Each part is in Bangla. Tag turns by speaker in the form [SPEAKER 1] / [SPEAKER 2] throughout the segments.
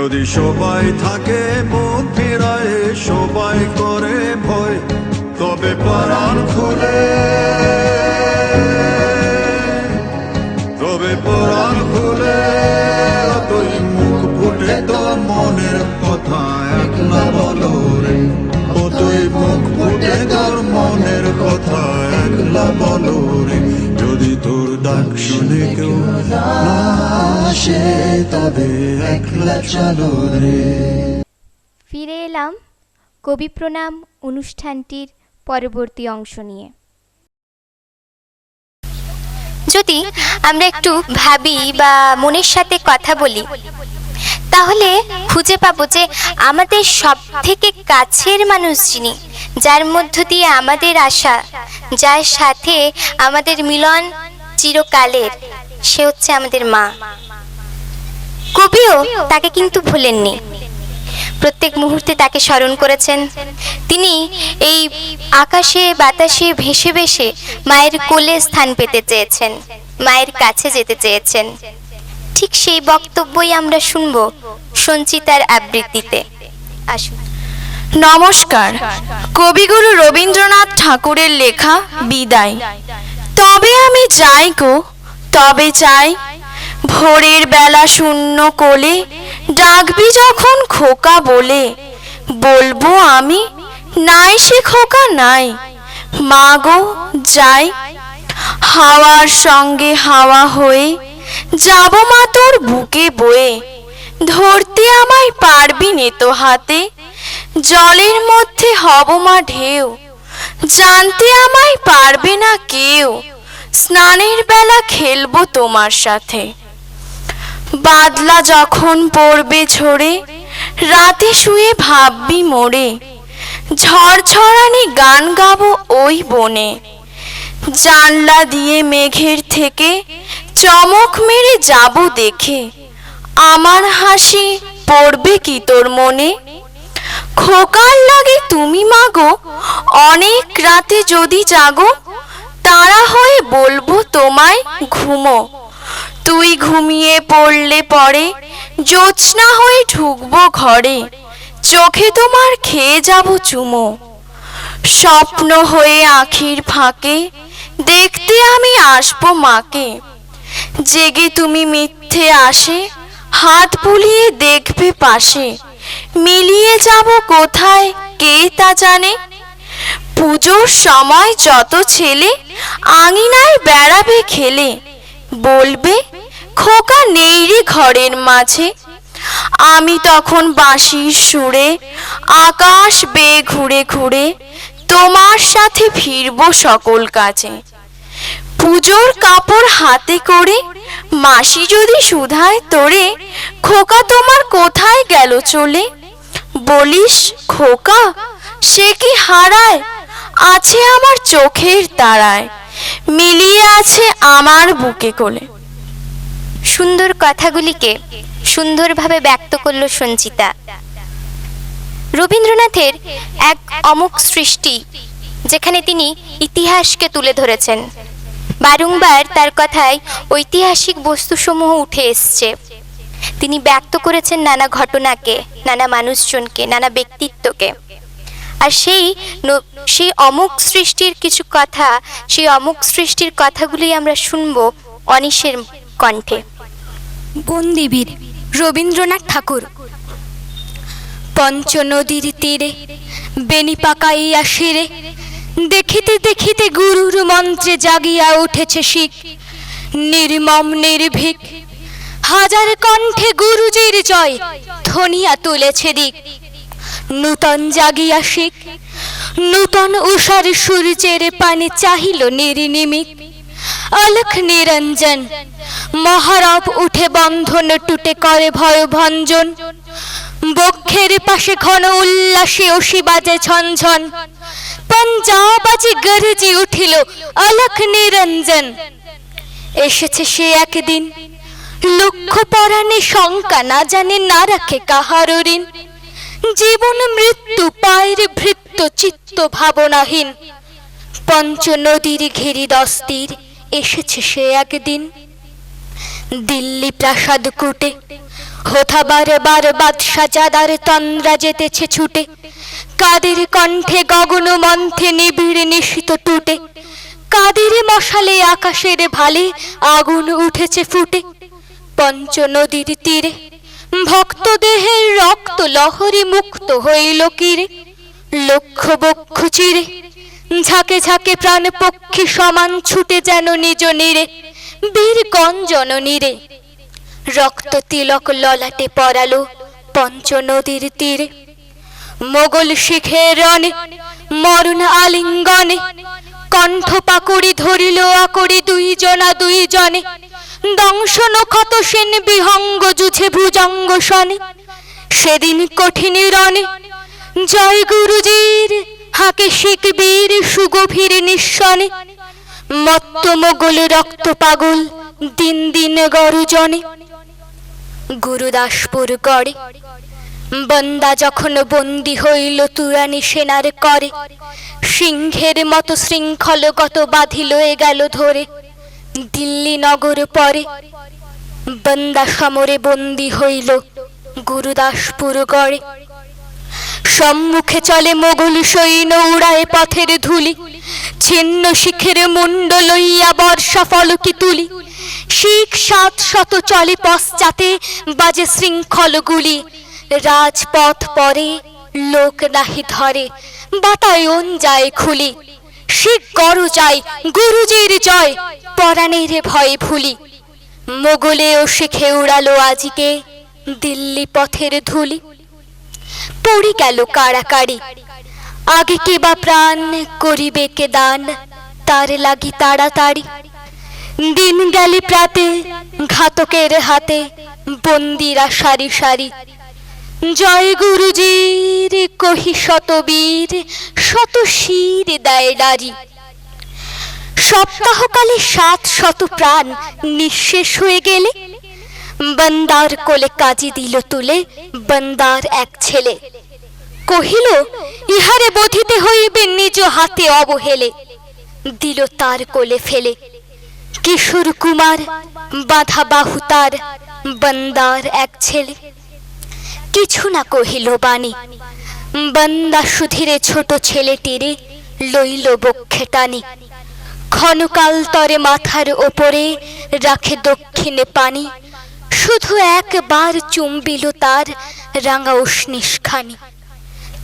[SPEAKER 1] যদি সবাই থাকে মুখ ফিরায়, সবাই করে ভয়, তবে পরাণ খুলে, তবে পরাণ খুলে তুই মুখ ফুটে তোর মনের কথা একলা বলো রে, ও তুই মুখ ফুটে তোর মনের কথা একলা বলো রে। যদি তোর ডাক শুনে কেউ না আসে তবে একলা চলো রে।
[SPEAKER 2] ফিরে এলাম কবি প্রণাম অনুষ্ঠানটির পরবর্তী অংশ নিয়ে। যদি আমরা একটু ভাবি বা মনের সাথে কথা বলি, তাহলে খুঁজে পাবো যে আমাদের সব থেকে কাছের মানুষ যিনি, যার মধ্য দিয়ে আমাদের আশা, যার সাথে আমাদের মিলন চিরকালের, সে হচ্ছে আমাদের মা। কবিও তাকে কিন্তু ভুলেননি, প্রত্যেক মুহূর্তে তাকে স্মরণ করেছেন। তিনি এই আকাশে বাতাসে ভেসে ভেসে মায়ের কোলে স্থান পেতে চেয়েছেন, মায়ের কাছে যেতে চেয়েছেন। ঠিক সেই বক্তব্যই আমরা শুনব সঞ্চিতার আবৃত্তিতে। আসুন।
[SPEAKER 3] নমস্কার। কবিগুরু রবীন্দ্রনাথ ঠাকুরের লেখা বিদায়। তবে আমি যাই গো, তবে চাই ভোরের বেলা শূন্য কোলে, ডাকবি যখন খোকা বলে, বলবো আমি নাই সে খোকা নাই, মা গো যাই। হাওয়ার সঙ্গে হাওয়া হয়ে যাব মা তোর বুকে বয়ে, ধরতে আমায় পারবি নে তো হাতে, জলের মধ্যে হব মা ঢেউ, জানতে আমায় পারবে না কেউ, স্নানের বেলা খেলবো তোমার সাথে। বাদলা যখন পড়বে ঝরে, রাতে শুয়ে ভাববি মোরে, ঝড়ঝড়ানি গান গাবো ওই বনে, জানলা দিয়ে মেঘের থেকে চমক মেরে যাব দেখে, আমার হাসি পড়বে কি তোর মনে। খোকার লাগে তুমি মাগো, অনেক রাতে যদি জাগো, তারা হয়ে বলবো তোমায় ঘুমো, তুই ঘুমিয়ে পড়লে পরে জ্যোৎস্না হয়ে ঢুকবো ঘরে, চোখে তোমার খেয়ে যাব চুমো। স্বপ্ন হয়ে আখির ফাঁকে দেখতে আমি আসবো মাকে, জেগে তুমি মিথ্যে আসে হাত বুলিয়ে দেখবে পাশে, মিলিয়ে যাব কোথায় কে তা জানে। পুজোর সময় যত ছেলে আঙিনায় বেড়াবে খেলে, বলবে খোকা নেই রে ঘরের মাঝে। আমি তখন বাঁশির সুরে আকাশ বেয়ে ঘুরে ঘুরে তোমার সাথে ফিরবো সকল কাজে। পুজোর কাপড় হাতে করে মাসি যদি শুধায় তোরে, খোকা তোমার কোথায় গেল চলে, বলিস খোকা সে কি হারায়, আছে আমার চোখের তারায়, মিলিয়ে আছে আমার বুকে কোলে।
[SPEAKER 2] সুন্দর কথাগুলিকে সুন্দরভাবে ব্যক্ত করল সঞ্চিতা। রবীন্দ্রনাথের এক অমোঘ সৃষ্টি, যেখানে তিনি ইতিহাসকে তুলে ধরেছেন। বারংবার তার কথায় ঐতিহাসিক বস্তুসমূহ উঠে এসছে। তিনি ব্যক্ত করেছেন নানা ঘটনাকে, নানা মানুষজনকে, নানা ব্যক্তিত্বকে। আর সেই অমোঘ সৃষ্টির কিছু কথা, সেই অমোঘ সৃষ্টির কথাগুলি আমরা শুনবো অনিশের কণ্ঠে।
[SPEAKER 4] বন্দিবীর রবীন্দ্রনাথ ঠাকুর। পঞ্চনদীর তীরে বেনি পাকাইয়া শিরে, দেখিতে দেখিতে গুরুর মন্ত্রে জাগিয়া উঠেছে শিখ, নির্মম নির্ভীক হাজার কণ্ঠে গুরুজির জয় ধ্বনিয়া তুলেছে দিক। নূতন জাগিয়া শিখ, নূতন উষার সূর্যের পানে চাহিল নির্নিমিক, অলখ নিরঞ্জন মহারব উঠে বন্ধন টুটে করে ভয় ভঞ্জন, বক্ষের পাশে ঘন উল্লাসে অসি বাজে ঝনঝন, পঞ্জাবাজি গর্জি উঠিল অলখ নিরঞ্জন। এসেছে সে একদিন, লক্ষ্য পরাণে শঙ্কা না জানে না রাখে কাহারও ঋণ, জীবন মৃত্যু পায়ের ভৃত্য চিত্ত ভাবনাহীন। পঞ্চ নদীর ঘেরি দস্তির এসেছে সে একদিন, দিল্লি প্রাসাদ কুটে হোথাবার বার বাদশা জাদার তন্দ্রা যেতেছে ছুটে, কাদের কণ্ঠে গগন মন্থে নিবিড় নিশিত টুটে, কাদের মশালে আকাশের ভালে আগুন উঠেছে ফুটে। পঞ্চ নদীর তীরে ভক্ত দেহের রক্ত লহরী মুক্ত হইল কিরে, লক্ষ বক্ষ চিরে ঝাঁকে ঝাঁকে প্রাণ পক্ষী সমান ছুটে যেন নিজ নীরে, বীর গঞ্জন নীরে। রক্ত তিলক ললাটে পরালো পঞ্চ নদীর তীরে, মোগল শিখের রণে মরণ আলিঙ্গনে, কণ্ঠ পাকুড়ি ধরিল আকড়ি দুই জনে, দংশন ক্ষত সেন বিহঙ্গ যুঝে ভুজঙ্গ শনে। সেদিন কঠিন রণে জয় গুরুজির হাকে শিখ বীর সুগভীর নিঃসনে, মত্ত মোগল রক্ত পাগল দিন দিন গরুজনে। গুরুদাসপুর গড়ে বন্দা যখন বন্দী হইল তুরানি সেনার করে, সিংহের মতো শৃঙ্খলগত বাঁধিল এ গেল ধরে, দিল্লি নগর পরে বন্দা সমরে বন্দী হইল গুরুদাসপুর গড়ে। সম্মুখে চলে মোগল সৈন্য উড়ায় পথের ধুলি, ছিন্ন শিখের মুন্ড লইয়া বর্ষা ফলকি তুলি, শিখ ৭০০ চলে পশ্চাতে বাজে শৃঙ্খল গুলি, রাজপথ পরে লোক নাহি ধরে বাতায়ন যায় খুলি, শিখ গড় যায় গুরুজির জয় পরাণের ভয় ভুলি। মোগলে ও শিখে উড়ালো আজিকে দিল্লি পথের ধুলি, পড়ি গেল কাড়াকাড়ি আগে কে বা প্রাণ করিবে কে দান, তার লাগি তাড়াতাড়ি। দিন গেলে প্রাতে ঘাতকের হাতে বন্দিরা সারি সারি, জয় গুরুজির কহি শত বীর শত শির দেয় নারী। সপ্তাহকালে ৭০০ প্রাণ নিঃশেষ হয়ে গেলে, বন্দার কোলে কাজী দিল তুলে বন্দার এক ছেলে, কহিল ইহারে বধিতে হইবে নিজ হাতে অবহেলে, দিল তার কোলে ফেলে। কিশোর কুমার বাঁধা বাহু তার বন্দার এক ছেলে, কিছু না কহিল বাণী, বন্দা সুধীরে ছোট ছেলেটিরে লইল বক্ষে টানি। ক্ষণকাল তরে মাথার ওপরে রাখে দক্ষিণে পানি, শুধু একবার চুম্বিল তার রাঙা উষ্ণিসখানি।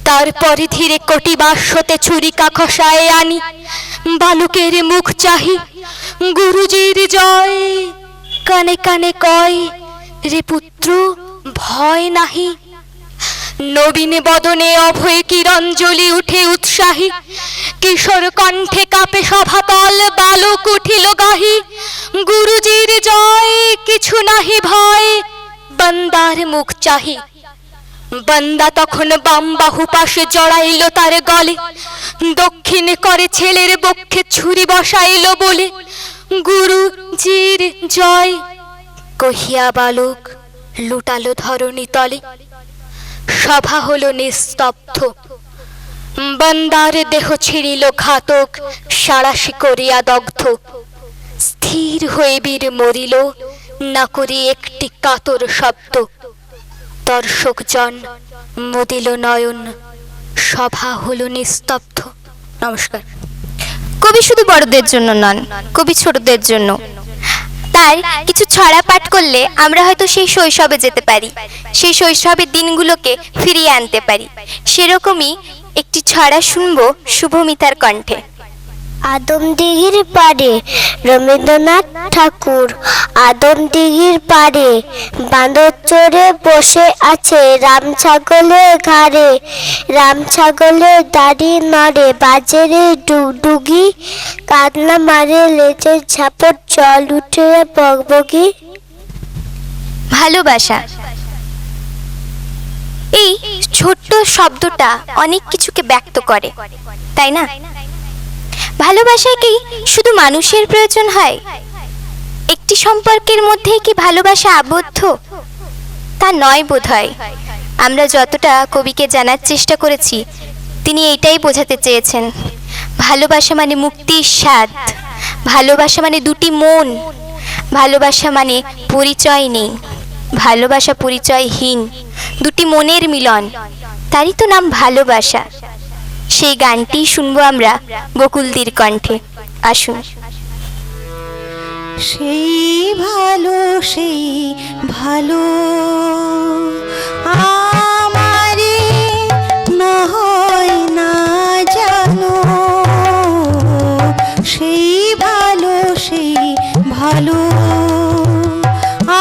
[SPEAKER 4] তারপরে ধীরে কটিবাস হতে ছুরিকা খসায় আনি, বালকের মুখ চাহি গুরুজির জয়, কানে কানে কয় রে পুত্র ভয় নাহি। নবীন বদনে অভয় কিরণ জ্বলি উঠে উৎসাহী, কিশোর কণ্ঠে কাঁপে সভাতল বালক উঠিল গাহি, গুরুজির জয় কিছু নাহি ভয় বন্দার মুখ চাহি। বন্দা তখন বাম বাহু পাশে জড়াইল তার গলে, দক্ষিণে করে ছেলের বক্ষে ছুরি বসাইল বলে, গুরুজির জয় কহিয়া বালক লুটালো ধরণী তলে। সভা হলো নিস্তব্ধ, বন্দার দেহ ছিঁড়িল ঘাতক সাড়াশি করিয়া দগ্ধ। স্থির হয়ে বীর মরিল না করি একটি কাতর শব্দ, দর্শক জন মুদিল নয়ন, সভা হলো নিস্তব্ধ। নমস্কার।
[SPEAKER 2] কবি শুধু বড়দের জন্য নন, কবি ছোটদের জন্য। তার কিছু ছড়া পাঠ করলে আমরা হয়তো সেই শৈশবে যেতে পারি, সেই শৈশবের দিনগুলোকে ফিরিয়ে আনতে পারি। সেরকমই একটি ছড়া শুনবো শুভমিতার কণ্ঠে।
[SPEAKER 5] আদমদিঘির পাড়ে রবীন্দ্রনাথ ঠাকুর। আদমদিঘির পাড়ে বাঁদর চড়ে বসে আছে রাম ছাগলের ঘাড়ে, রাম ছাগলের দাড়ি নড়ে বাজে রে ডুগডুগি, কান্না মারে লেজের ঝাপট জল উঠে বকবকি।
[SPEAKER 2] ভালোবাসা, এই ছোট্ট শব্দটা অনেক কিছুকে ব্যক্ত করে, তাই না? ভালোবাসায় কি শুধু মানুষের প্রয়োজন হয়? একটি সম্পর্কের মধ্যেই কি ভালোবাসা আবদ্ধ? তা নয় বোধহয়। আমরা যতটা কবিকে জানার চেষ্টা করেছি, তিনি এইটাই বোঝাতে চেয়েছেন। ভালোবাসা মানে মুক্তির স্বাদ, ভালোবাসা মানে দুটি মন, ভালোবাসা মানে পরিচয় নেই, ভালোবাসা পরিচয়হীন দুটি মনের মিলন, তারই তো নাম ভালোবাসা। সেই গানটি শুনবো আমরা বকুলদির কণ্ঠে। আসুন।
[SPEAKER 3] সেই ভালো আমারে না হয় না জানো, সেই ভালো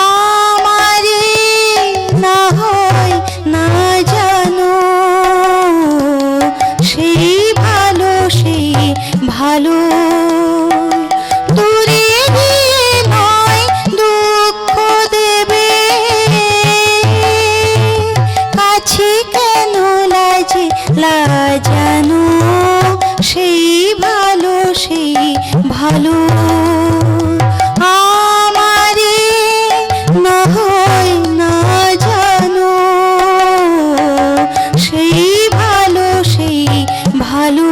[SPEAKER 3] আমারে না হয় না জানো, সেই ভালো দূরে গিয়ে নয় দুঃখ দেবে, কাছে কেন লাজানো, সেই ভালো আমারে না হয় না জানো, সেই ভালো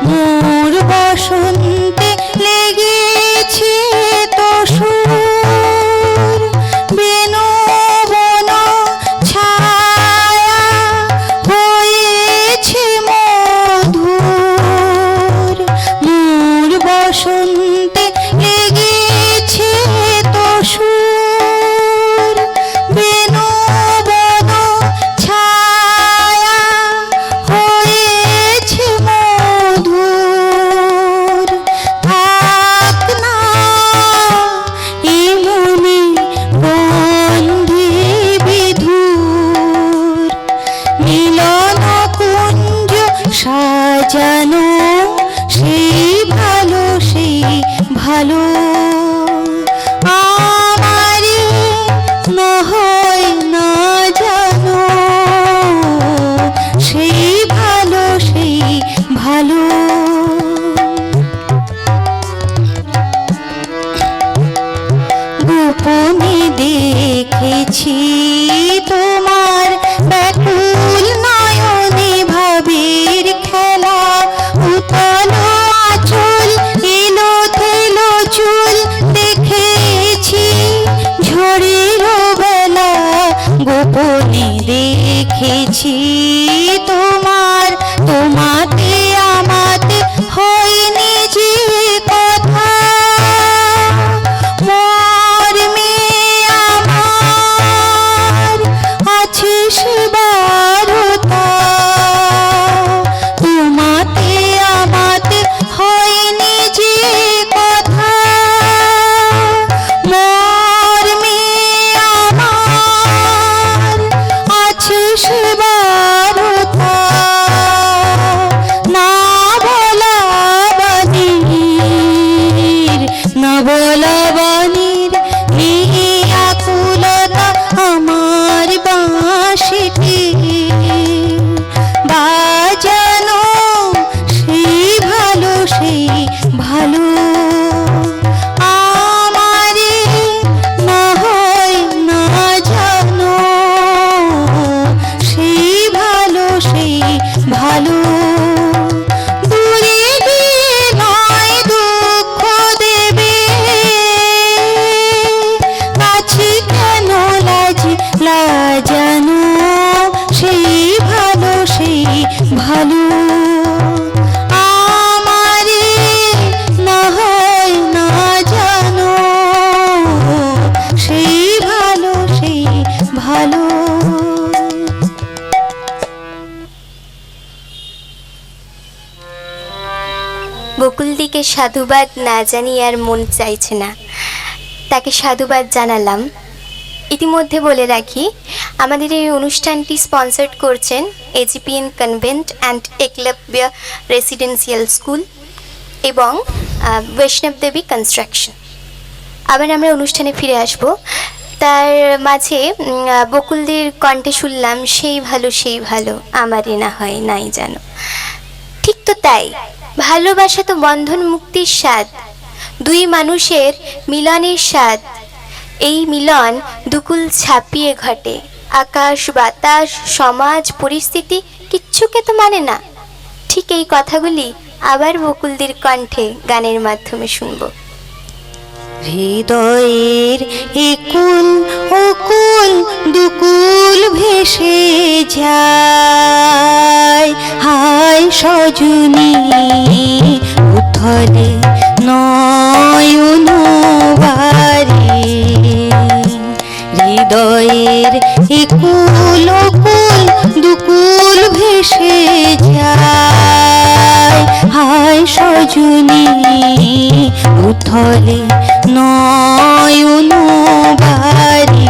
[SPEAKER 3] মোর বসন্তে লেগেছে তো সুর, বেনু বন ছায়া হয়েছে মধুর, মোর বসন্তে লেগেছে তো সুর, বেনু বন ছায়া হয়েছে মধুর, থাক না এই মনে বন্ধে বিধুর, মিলন কুঞ্জ সাজানো, সেই ভালো আমারে না হয় না জানো, সেই ভালো গোপনে দেখেছি তোমার ব্যাকুল নয়নে ভাবের খেলা, উতল আঁচল এলো থেলো চুল দেখেছি ঝড়ের বেলা, গোপনে দেখেছি তোমাতে আমাতে হয়নি যে কথা, মর্মে আমার আছে সে বারতা, তোমাতে আমাতে হয়নি যে কথা, মর্মে আমার আছে সে বারতা, না বলা বাণীর নিয়ে আকুলতা আমার বাঁশিটি বাজানো, সেই ভালো আমারে না হয় না জানো, সেই ভালো দূরে গিয়ে নয় দুঃখ দেবে, কাছে কেন লাজানো, সেই ভালো আমারে না হয় না জানো, সেই ভালো
[SPEAKER 2] বকুলদিকে সাধুবাদ না জানিয়ে আর মন চাইছে না, তাকে সাধুবাদ জানালাম। ইতিমধ্যে বলে রাখি, আমাদের এই অনুষ্ঠানটি স্পন্সর্ড করছেন AGPN convent and Eklavya residential school এবং বৈষ্ণব দেবী কনস্ট্রাকশন। আবার আমরা অনুষ্ঠানে ফিরে আসব। তার মাঝে বকুলদির কণ্ঠে শুনলাম সেই ভালো আমারই না হয় নাই জানো। ঠিক তো তাই, ভালোবাসা তো বন্ধন মুক্তির স্বাদ, দুই মানুষের মিলনের স্বাদ। এই মিলন দুকুল ছাপিয়ে ঘটে, আকাশ বাতাস সমাজ পরিস্থিতি কিচ্ছুকে তো মানে না। ঠিক এই কথাগুলি আবার বকুলদির কণ্ঠে গানের মাধ্যমে শুনবো।
[SPEAKER 3] হৃদয়ের একুল অকুল দুকুল ভেসে যায়, হায় সজনী উথলে নয়ন বারে। হৃদয়ের একুল অকুল দুকুল ভেসে যায়, হায় সজনী উথলে নয়ন বারে।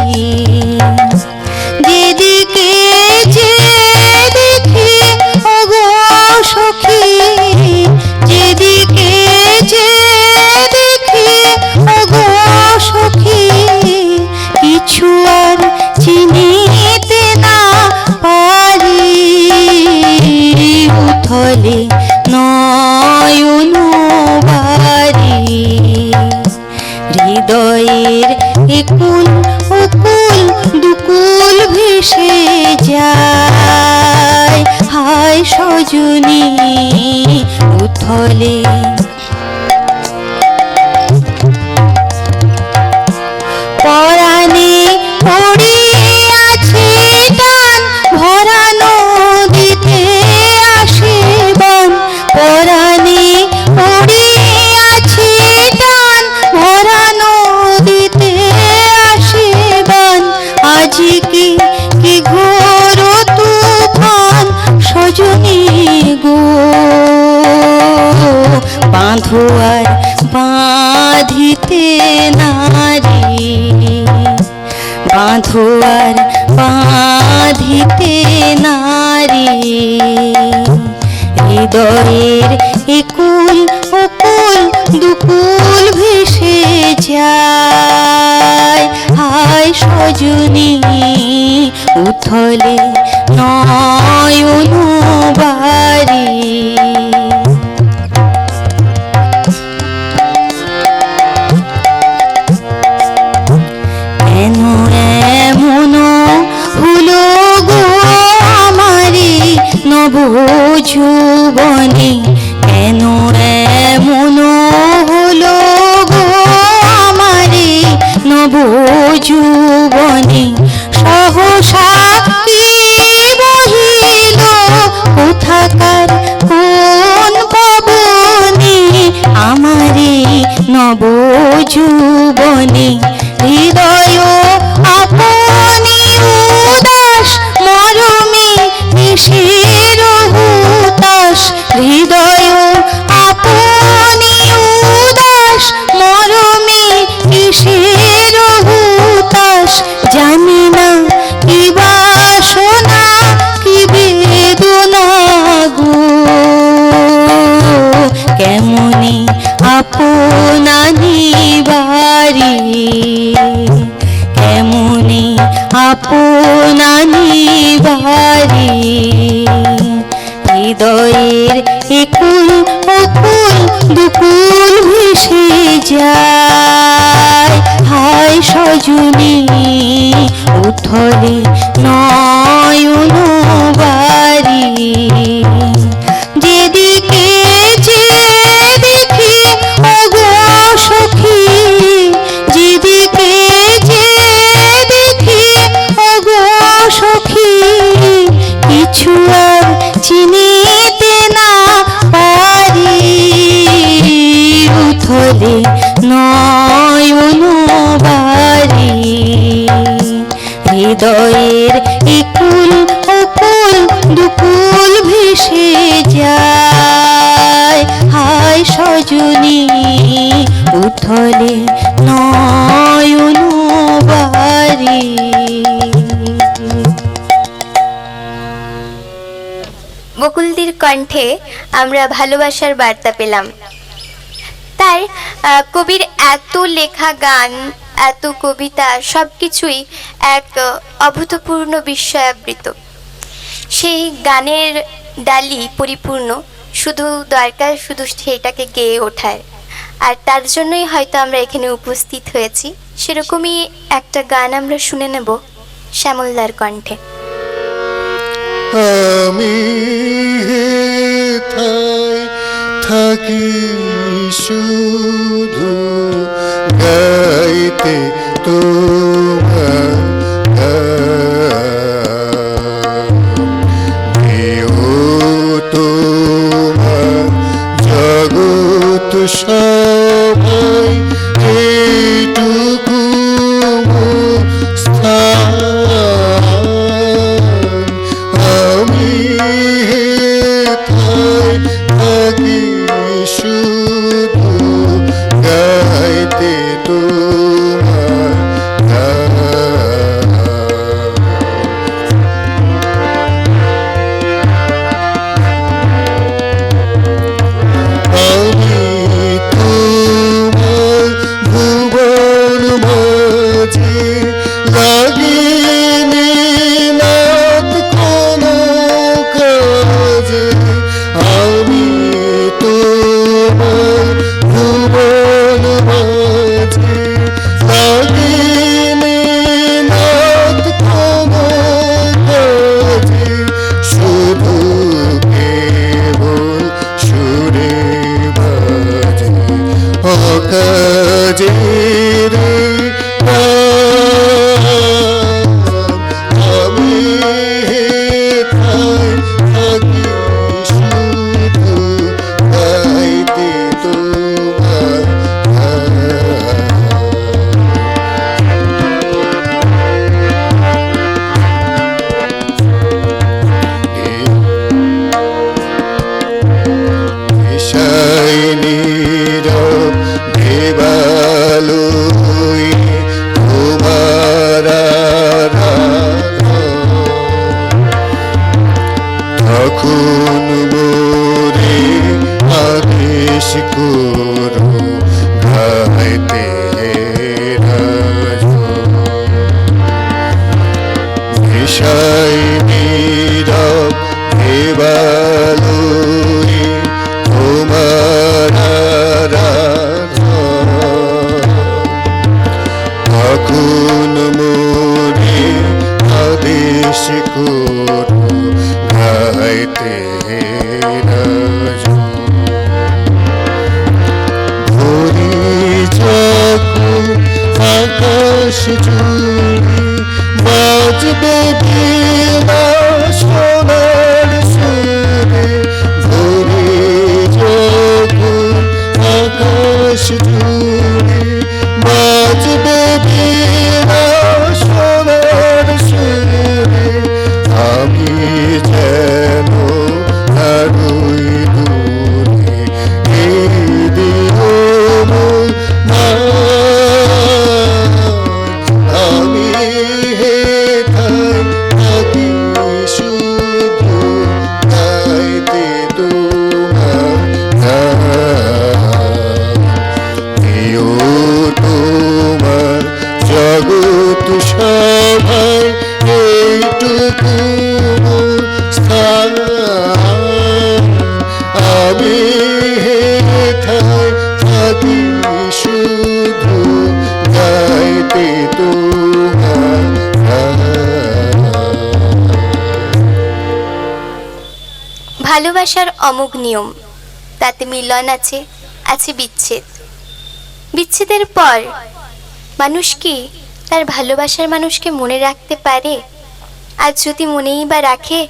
[SPEAKER 3] যেদিকে যে দেখি ওগো সখী, যেদিকে যে দেখি ওগো সখী, কিছু আর চিনিতে না পারি। উথলে নয়ন বারে। হৃদয়ের একুল অকুল দুকুল ভেসে যায়, হায় সজনী উথলে। পরাণে পড়িয়াছে টান ভরা নদীতে আসে বান। পরাণে পড়িয়াছে টান ভরা নদীতে আসে বান। আজি কি ঘোর তুফান সজনী গো, বাঁধো আর বাঁধিতে নারী। বাঁধো আর বাঁধিতে নারী। হৃদয়ের একুল অকুল দুকুল ভেসে যায়, হায় সজনী উথলে নয়ন বারে। কেন এমন হলো গো আমারি নব যৌবনে। কেন এমন হলো গো আমারি নব যৌবনে। সহসা কি বহিল কোথাকার কোন পবনে, আমারি নব যৌবনে। হৃদয় আপনি উদাস মরমে কিসের হুতাশ। হৃদয় আপনি উদাস মরমে কিসের হুতাশ। জানি না কি বাসনা কি বেদনা গো, কেমনে আপনা নিবারি। কেমনে আপনা নিবারি। হৃদয়ের একুল অকুল দুকুল ভেসে যায়, হায় সজনী উথলে নয়ন বারে। যেদিকে যে দেখি ওগো সখী, যেদিকে যে দেখি ওগো সখী, কিছু আর চিনিতে না পারি। উথলে নয়ন বারে। হৃদয়ের একুল অকুল দুকুল ভেসে যায়, হায় সজনী উথলে নয়ন বারে।
[SPEAKER 2] বকুলদির কণ্ঠে আমরা ভালোবাসার বার্তা পেলাম। তার কবির এত লেখা গান, এত কবিতা, সব কিছুই এক অভূতপূর্ণ বিস্ময়াবৃত। সেই গানের ডালি পরিপূর্ণ, শুধু দরকার শুধু সেটাকে গেয়ে ওঠার। আর তার জন্যই হয়তো আমরা এখানে উপস্থিত হয়েছি। সেরকমই একটা গান আমরা শুনে নেব শ্যামলদার কণ্ঠে।
[SPEAKER 1] আমি থাই
[SPEAKER 6] থাকি শুধু গাইতে তোমার গান। প্রিয় তোমার জগৎ সবাই এইটুকু মোর স্থান। আমি হেথায় থাকি শুধু গাইতে তোমার গান। আমি তোমার ভুবন মাঝে লাগিনি নাথ কোনো কাজে। আমি তোমার ভুবন মাঝে লাগিনি নাথ কোনো কাজে। শুধু কেবল সুরে বাজে অকাজে রে প্রাণ। আমি হেথায় থাকি শুধু গাইতে তোমার গান। নেশায় নীরব দেবালয়ে তোমার আরাধন। তখন মোরে আদেশ করো গাইতে রাজন। নেশায় নীরব দেবালয়ে তোমার আরাধন। তখন মোরে আদেশ করো গাইতে রাজন। ভোরে যখন আকাশ জুড়ে বাজবে বীণা সোনার সুরে। ভোরে যখন আকাশ জুড়ে বাজবে বীণা সোনার সুরে। আমি যেন হারুই দূরে এই দিও মোর মান। আমি হেথায় থাকি শুধু গাইতে তোমার গান। প্রিয় তোমার জগৎ সভায় এইটুকু মোর স্থান। আমি হেথায় থাকি শুধু গাইতে তোমার গান।
[SPEAKER 2] ভালোবাসার অমোঘ নিয়ম, তাতে মিলন আছে, আছে বিচ্ছেদ। বিচ্ছেদের পর মানুষ কি তার ভালোবাসার মানুষকে মনে রাখতে পারে? আর যদি মনেই বা রাখে,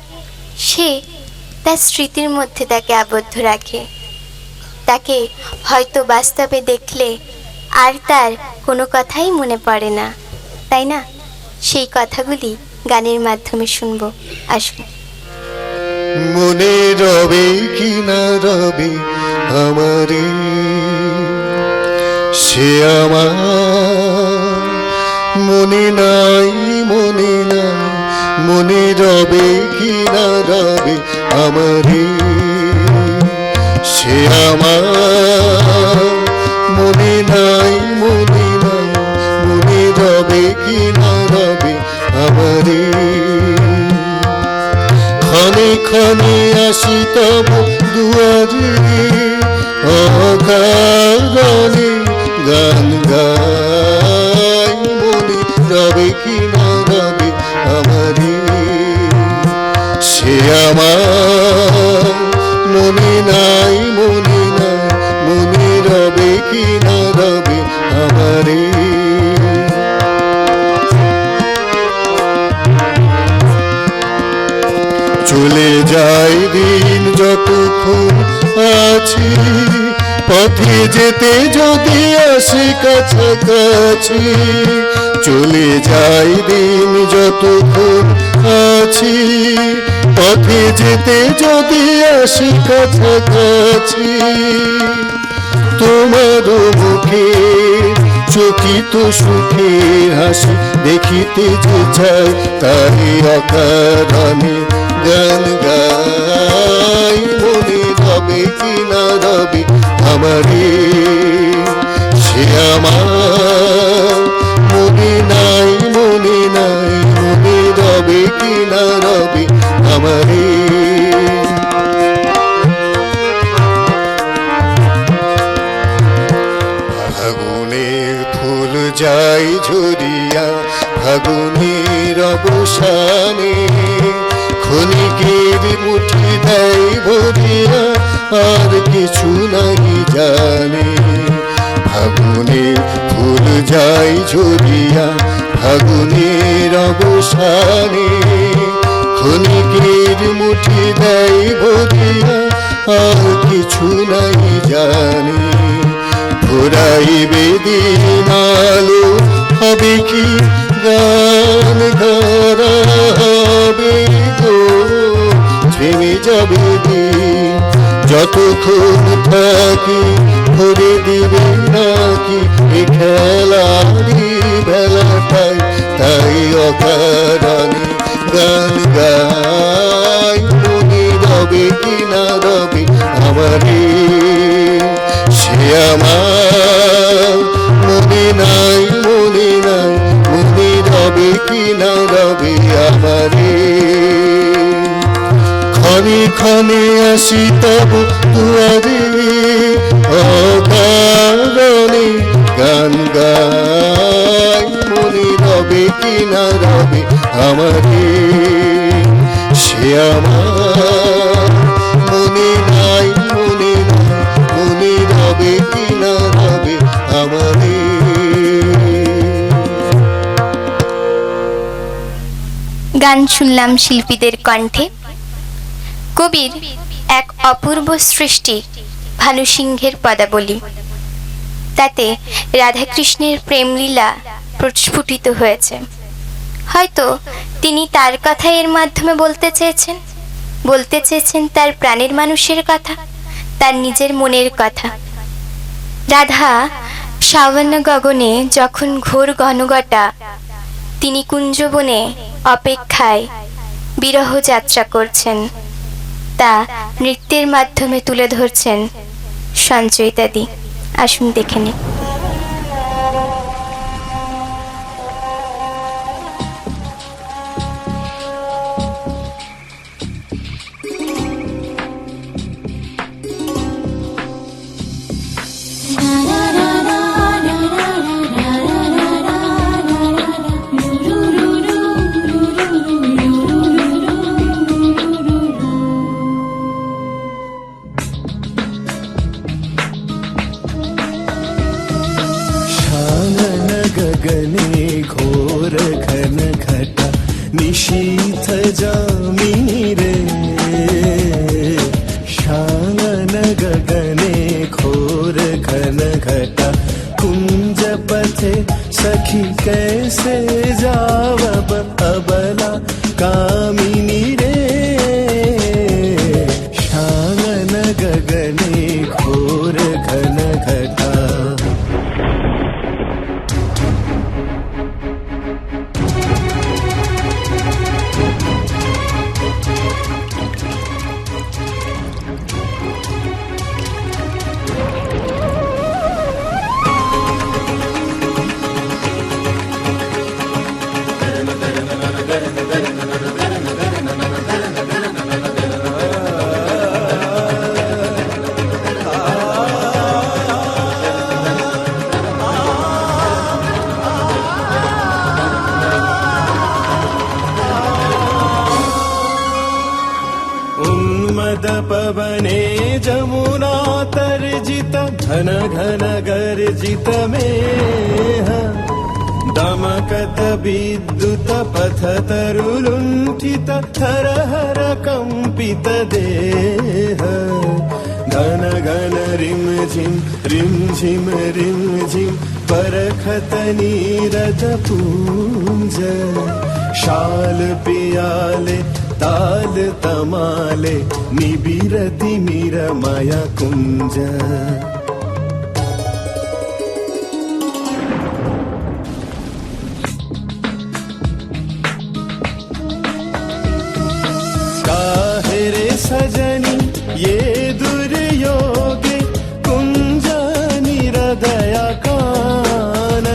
[SPEAKER 2] সে তার স্মৃতির মধ্যে তাকে আবদ্ধ রাখে। তাকে হয়তো বাস্তবে দেখলে আর তার কোনো কথাই মনে পড়ে না, তাই না? সেই কথাগুলি গানের মাধ্যমে শুনবো, আসুন।
[SPEAKER 6] মনে রবে কি না রবে আমারে সে আমার মনে নাই, মনে নাই। মনে রবে কি না রবে আমারে সে আমার মনে নাই, মনে নাই। মনে রবে কি না রবে আমারে ক্ষণে ক্ষণে আসি তব দুয়ারে অকারণে গান গাই। মনে রবে কি না রবে আমারে সে আমার মনে নাই, মনে নাই। আমারে। চলে যায় দিন যতক্ষণ আছি, পথে যেতে যদি আসি কাছাকাছি। চলে যায় দিন যতক্ষণ আছি, পথে যেতে যদি আসি কাছাকাছি। তোমার মুখে চকিত সুখের হাসি দেখিতে যে চাই, তাই অকারণে গান গাই। মনে রবে কি না রবে আমারে, সে আমার মনে নাই, মনে নাই। মনে রবে কি না রবে আমারে। ফাগুনের ফুল যাই ঝরিয়া ফাগুনের অবসানে, ক্ষণিকের মুঠি দেয় ভরিয়া আর কিছু নাই জানে। ফাগুনের ফুল যাই ঝরিয়া ফাগুনের অবসানে, ক্ষণিকের মুঠি দেয় ভরিয়া আর কিছু নাই জানে। ফুরাইবে দিন আলো হবে কি গান গারা হবে গো, থেমে যাবে দিন যতক্ষণ থাকি। ভরে দিবে নাকি এ খেলারি বেলাটাই, তাই অকারণে গান গাই। মনে রবে কি না রবে আমারে, সে আমার মনে নাই, মনে নাই। মনে রবে কি না রবে আমারে। ক্ষণে ক্ষণে আসি তব দুয়ারে, অকারণে গান গাই। মনে রবে কি না রবে আমারে, সে আমার মনে নাই, মনে নাই। মনে রবে কি না রবে আমারে।
[SPEAKER 2] গান শুনলাম শিল্পীদের কণ্ঠে। কবির এক অপূর্ব সৃষ্টি ভানু সিংহের পদাবলী, তাতে রাধাকৃষ্ণের প্রেমলীলা প্রস্ফুটিত হয়েছে। হয়তো তিনি তার কথা এর মাধ্যমে বলতে চেয়েছেন তার প্রাণের মানুষের কথা, তার নিজের মনের কথা। রাধা সাবর্ণ গগনে যখন ঘোর ঘনঘটা, তিনি কুঞ্জবনে অপেক্ষায় বিরহ যাত্রা করছেন, তা নৃত্যের মাধ্যমে তুলে ধরছেন সঞ্চয়িতাদি। আসুন দেখে নিন।
[SPEAKER 7] गगने घोर घन घटा निशीथ जामिनी रे, शानन गगने घोर घन घटा कुंज पथे सखी कैसे जावब अबला कामिनी रे, शानन गगने घोर घन घटा। पवने जमुना तर्जित घन घन गर्जित मेह दमकत विद्युत पथ तरुलुण्ठित हर हर कंपित देह घन घन रिम झिम परखत नीरद पूंज शाल पियाले ताल तमाले निबिरति निरमया कुंज काहे रे सजनी ये दुर्योगे कुंज निरदया कान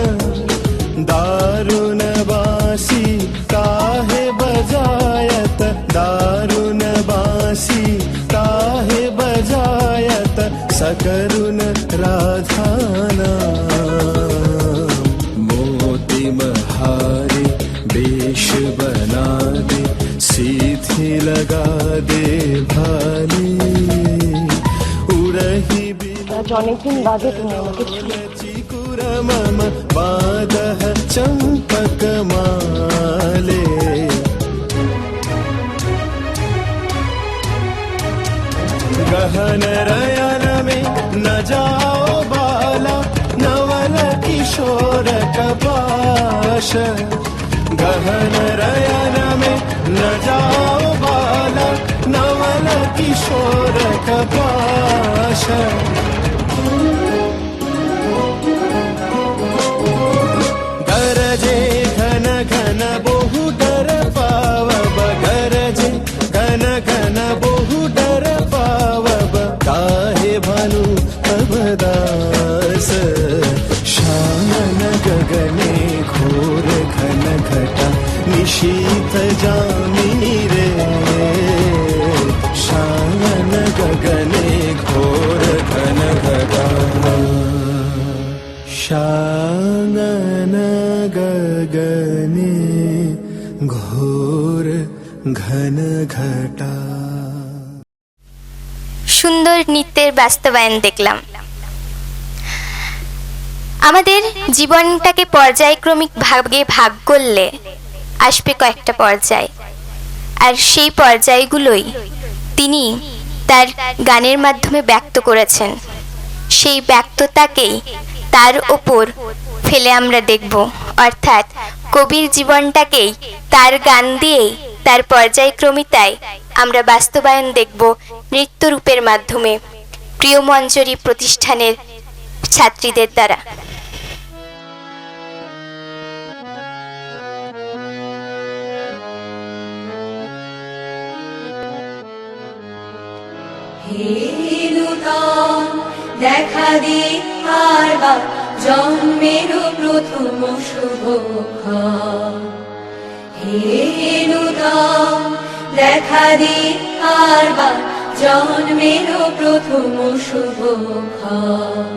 [SPEAKER 7] दारुण बासी काहे बजायत दारुण बासी काहे बजायत सकरुण राधाना मोती महारे वेश बना दे सीधी लगा दे भाले उड़ही
[SPEAKER 8] অনেকদিন বাদে তুমি আমাকে ছুঁলে।
[SPEAKER 7] चिकुरमम पादः चम्पकमाले गहन रयन में न जाओ बाला नवल किशोर कपाश गहन रयन में न जाओ बाला नवल किशोर कपाश गरजे घन घन बहु डर पावब गरजे घन घन बहु डर पावब काहे भानु अवदास शान गगने घोर घन घटा निशीथ जामिनी रे शान गगने घोर घन घटा शानन गगने घोर घन घटा
[SPEAKER 2] সুন্দর নৃত্যের বাস্তবায়ন দেখলাম। আমাদের জীবনটাকে পর্যায়ক্রমিক ভাগে ভাগ করলে আসবে কয়েকটা পর্যায়, আর সেই পর্যায়গুলোই তিনি তার গানের মাধ্যমে ব্যক্ত করেছেন। সেই ব্যক্ততাকেই তার ওপর ফেলে আমরা দেখব, অর্থাৎ কবির জীবনটাকেই তার গান দিয়েই তার পর্যায়ক্রমিতায় আমরা বাস্তবায়ন দেখব নৃত্যরূপের মাধ্যমে প্রিয় মঞ্জরি প্রতিষ্ঠানের ছাত্রীদের দ্বারা।
[SPEAKER 9] দেখা দি আরবার জন্মের প্রথম শুভক্ষণ হে নূতন দেখা দি আরবার জন্মের প্রথম শুভক্ষণ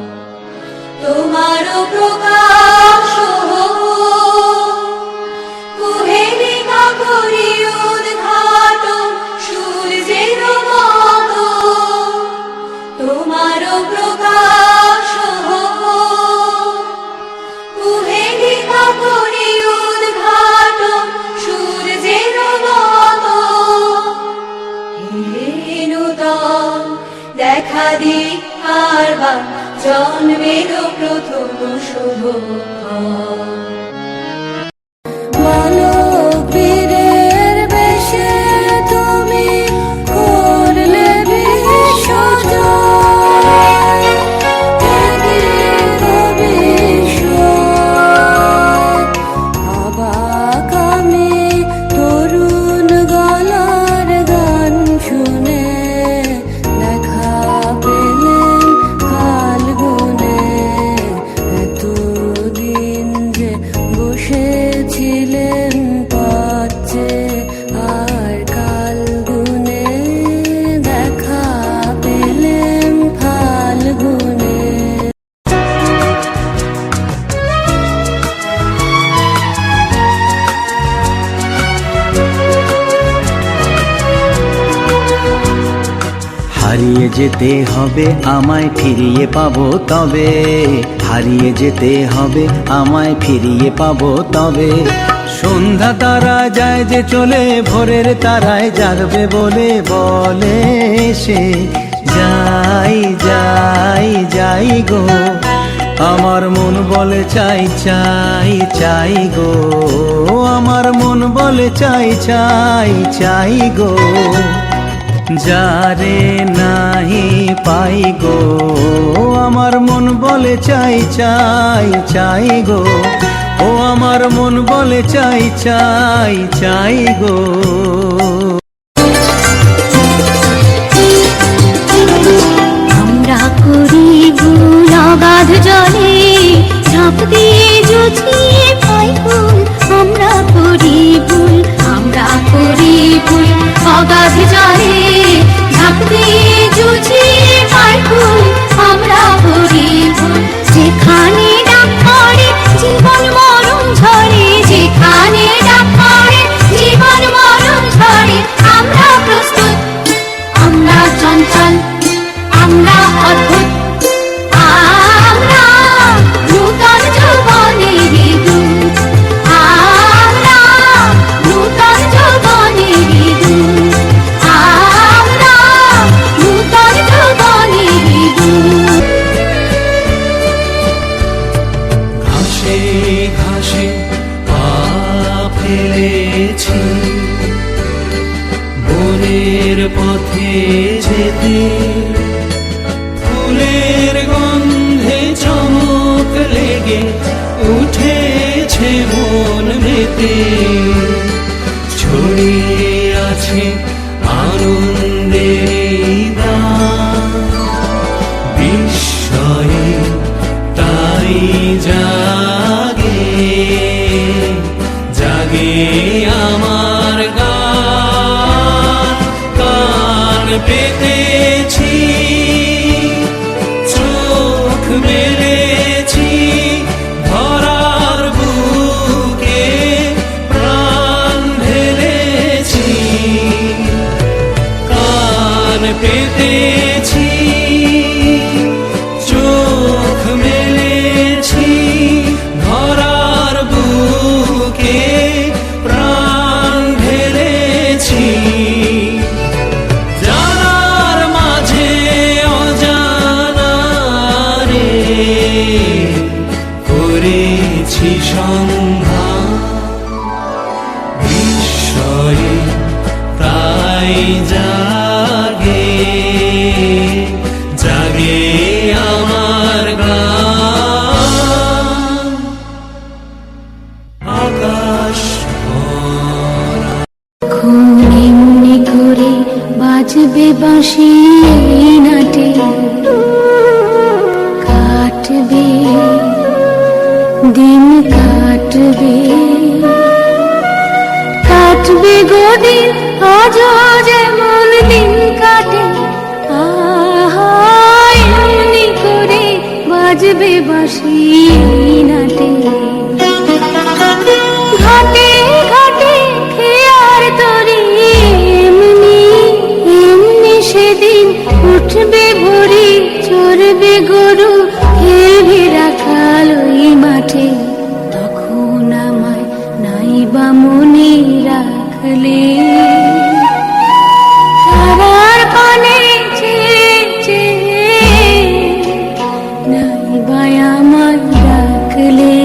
[SPEAKER 9] তোমার প্রকাশ কুহেলিকা করি উদ্ঘাটন সূর্যের মতো তোমার প্রকাশ কুহেলিকা করি উদ্ঘাটন সূর্যের মতো হে নূতন দেখা দি আরবার জন্মের প্রথম শুভক্ষণ
[SPEAKER 10] হারিয়ে যেতে হবে আমায় ফিরিয়ে পাবো তবে, হারিয়ে যেতে হবে আমায় ফিরিয়ে পাবো তবে। সন্ধ্যা তারা যায় যে চলে, ভোরের তারায় জাগবে বলে বলে সে, যাই যাই যাই গো, আমার মন বলে চাই চাই চাই গো, আমার মন বলে চাই চাই চাই গো। যারে নাহি পাই গো, আমার মন বলে চাই চাই চাই গো, ও আমার মন বলে চাই চাই চাই গো।
[SPEAKER 3] আমরা করি ভুল অগাধ জলে, ঝাঁপ দিয়ে জুঝিয়ে পাই ফুল। আমরা করি ভুল, আমরা করি ভুল অগাধ জলে, ঝাঁপ দিয়ে জুঝিয়ে পাই ফুল। আমরা করি ভুল, যেখানে ডাক পড়ে জীবন মরণ ঝরে, যেখানে ডাক পড়ে জীবন মরণ ঝরে। আমরা প্রস্তুত, আমরা চঞ্চল, আমরা অদ্ভুত, আমরা নূতন যৌবনের দূত, আমরা নূতন যৌবনের দূত, আমরা নূতন যৌবনের দূত।
[SPEAKER 10] ঘাসে ঘাসে পা ফেলেছি, বনের পথে যেতে, ফুলের গন্ধে চমক লেগে উঠেছে মন মেতে, ছড়িয়ে আছে আনন্দের গান, বিস্ময়ে তাই জাগে জাগে আমার গান। কান পেতেছি, চোখ মেলেছি, ধরার বুকে প্রাণ ঢেলেছি। কান পেতেছি, চোখ মেলেছি, ধরার বুকে প্রাণ ঢেলেছি। জানার মাঝে অজানারে করেছি সন্ধান, বিস্ময়ে তাই জাগে জাগে আমার গান। আকাশ
[SPEAKER 3] মনে মনে করে বাজবে বাঁশি এই নাটে, কাটবে দিন কাটবে, কাটবে গদিন আজও যেমন দিন কাটে। আহা এমনি করে বাজবে বাঁশি এই নাটে, ঘাটে ঘাটে খেয়ার তরি এমনি এমনি সেদিন উঠবে ভরি, চড়বে গরু, খেলবে রাখাল ওই মাঠে। তখন আমায় নাইবা মনে রাখলে, তারার পানে চেয়ে চেয়ে নাইবা আমায় ডাকলে।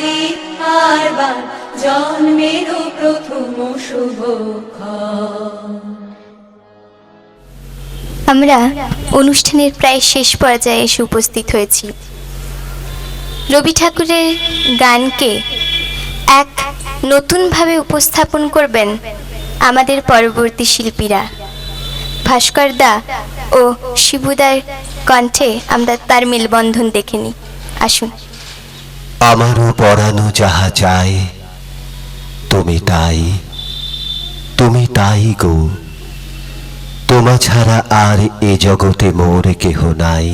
[SPEAKER 9] দিহার জন্মেরও প্রথম শুভক্ষণ।
[SPEAKER 2] আমরা অনুষ্ঠানের প্রায় শেষ পর্যায়ে এসে উপস্থিত হয়েছি। রবি ঠাকুরের গানকে এক নতুনভাবে উপস্থাপন করবেন আমাদের পরবর্তী শিল্পীরা। ভাস্কর দা ও শিবুদার কণ্ঠে আমরা তার মেলবন্ধন দেখে নিই। আসুন।
[SPEAKER 6] আমারও পরানো যাহা চায় তুমি তাই, তুমি তাই গো, তোমা ছাড়া আর এ জগতে মোর কেহ নাই,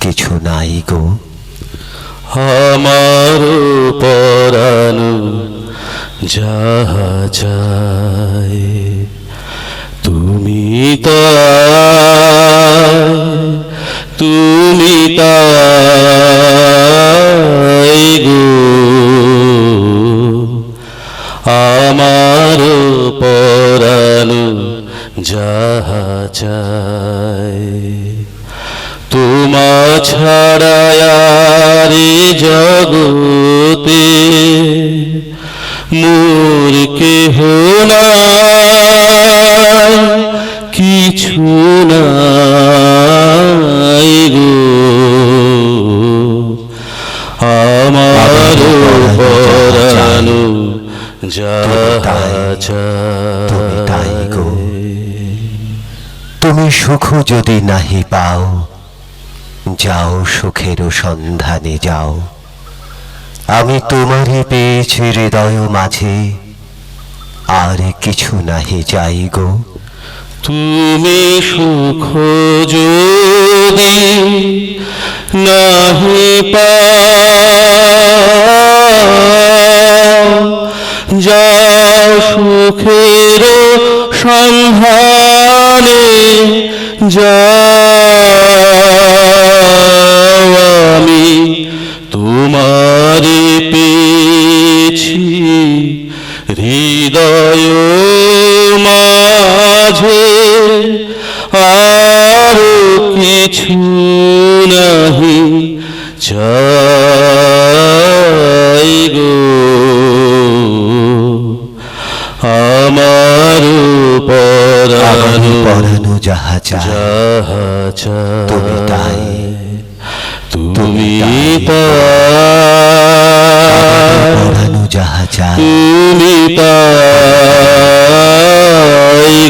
[SPEAKER 6] কিছু নাই গো।
[SPEAKER 11] আমার পরানো যাহা চায় তুমি তাই, তুমি তাই গো, আমার পরানো যাহা চায় তোমা ছাড়া আর জগতে মোর কেহ নাই, কিছু নাই গো। আমার পরানো যাহা চায় গো।
[SPEAKER 6] তুমি সুখ যদি নাহি পাও, যাও সুখের সন্ধানে যাও, আমি তোমারই পেয়েছি হৃদয় মাঝে, আর কিছু নাহি যাই গো।
[SPEAKER 11] তুমি সুখ যদি নাহি পাও, যাও সুখের সন্ধানে যাও, আমি তোমারে পেয়েছি হৃদয় মাঝে, আর কিছু নাহি চাই গো। আমার
[SPEAKER 6] পরানো যাহা চায় তুমি তাই,
[SPEAKER 11] তুমি
[SPEAKER 6] পরানো যাহা চায়
[SPEAKER 11] তুমি তাই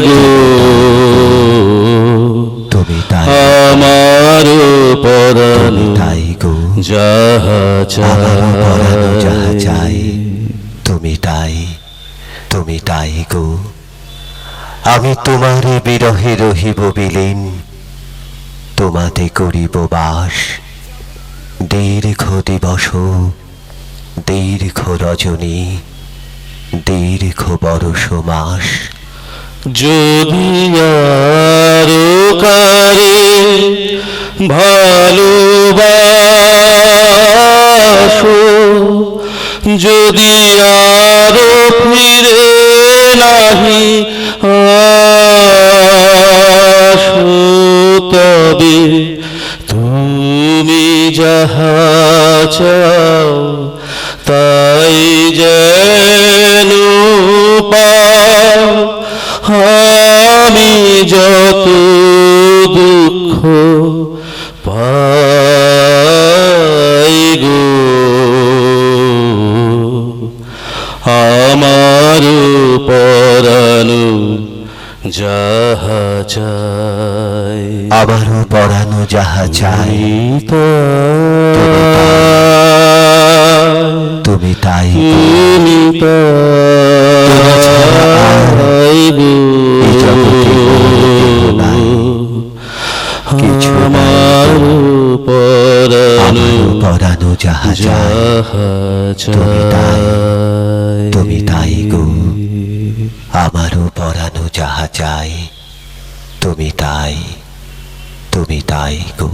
[SPEAKER 11] গো,
[SPEAKER 6] তুমি তাই,
[SPEAKER 11] আমার পরানো
[SPEAKER 6] তাই গো,
[SPEAKER 11] যাহা
[SPEAKER 6] পরানো যাহা
[SPEAKER 11] চায়
[SPEAKER 6] চায় তুমি তাই, তুমি তাই গো। আমি তোমারে বিরহে রহিব বিলীন, তোমাতে করিব বাস, দীর্ঘ দিবস দীর্ঘ রজনী, দীর্ঘ বরষ মাস।
[SPEAKER 11] যদি আরো কারে ভালোবাসো, যদি আরো ফিরে নাহি আসো, তবে তুমি যাহা চাও তাই যেন পাও। আমি যত দুঃখ পাই গো, আমার পরানো যাহা চায়,
[SPEAKER 6] আমারও পরানো যাহা চায় তুমি তাই,
[SPEAKER 11] তুমি তাই গো,
[SPEAKER 6] কিছু
[SPEAKER 11] আমার
[SPEAKER 6] পরানো যাহা চায় তুমি তাই গো, আমারও পরানো যাহা চায় তুমি তাই, তুমি তাই গো।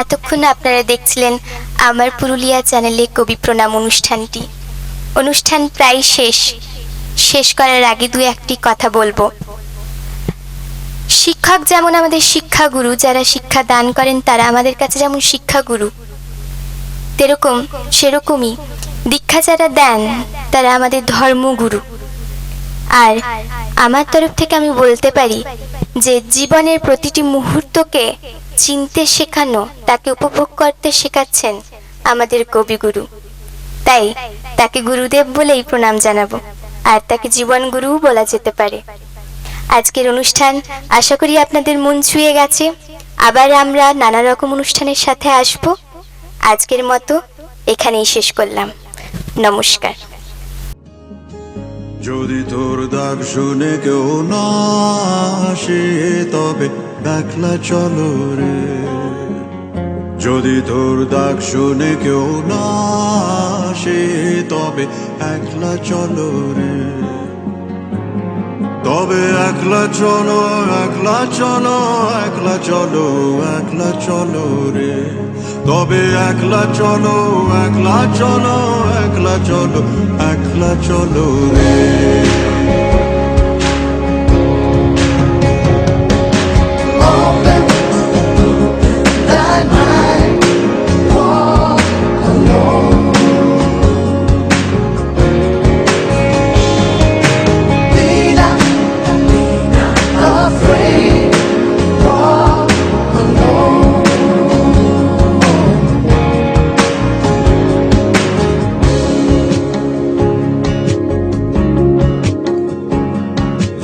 [SPEAKER 2] এতক্ষণ আপনারা দেখছিলেন আমার পুরুলিয়া চ্যানেলে কবি প্রণাম অনুষ্ঠানটি। অনুষ্ঠান প্রায় শেষ করার আগে দু একটি কথা বলবো। শিক্ষক যেমন আমাদের শিক্ষাগুরু, যারা শিক্ষা দান করেন তারা আমাদের কাছে যেমন শিক্ষাগুরু, সেরকমই দীক্ষা যারা দেন তারা আমাদের ধর্মগুরু। আর আমার তরফ থেকে আমি বলতে পারি যে জীবনের প্রতিটি মুহূর্তকে চিনতে শেখানো, তাকে উপভোগ করতে শেখাচ্ছেন আমাদের কবিগুরু। তাই তাকে গুরুদেব বলেই প্রণাম জানাবো, আর তাকে জীবন গুরুও বলা যেতে পারে। আজকের অনুষ্ঠান আশা করি আপনাদের মন ছুঁয়ে গেছে। আবার আমরা নানা রকম অনুষ্ঠানের সাথে আসব। আজকের মতো এখানেই শেষ করলাম। নমস্কার।
[SPEAKER 1] যদি তোর ডাক শুনে কেউ না আসে তবে একলা চলো রে। যদি তোর ডাক শুনে কেউ না আসে তবে একলা চলো রে। তবে একলা চলো, একলা চলো, একলা চলো, একলা চলো রে। তবে একলা চলো, একলা চলো, একলা চলো, একলা চলো রে।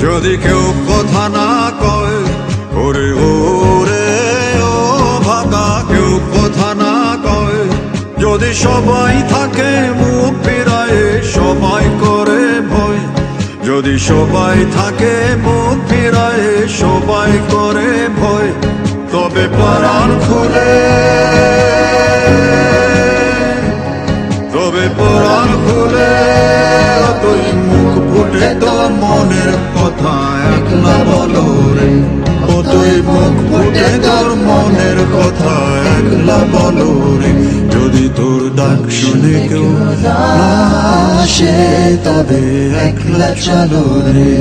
[SPEAKER 1] যদি কেউ কথা না কয়, ওরে ওরে ও ভাগা, কেউ কথা না কয়। যদি সবাই থাকে মুখ ফিরায়ে, সবাই করে ভয়। যদি সবাই থাকে মুখ ফিরায়ে, সবাই করে ভয়। তবে পরাণ খুলে, তবে পরাণ খুলে তুই মুখ ফুটে তোর মনের কথা একলা বলো রে। ও তুই মুখ ফুটে তোর মনের কথা একলা বলো রে। যদি তোর ডাক শুনে কেউ না আসে তবে একলা চলো রে।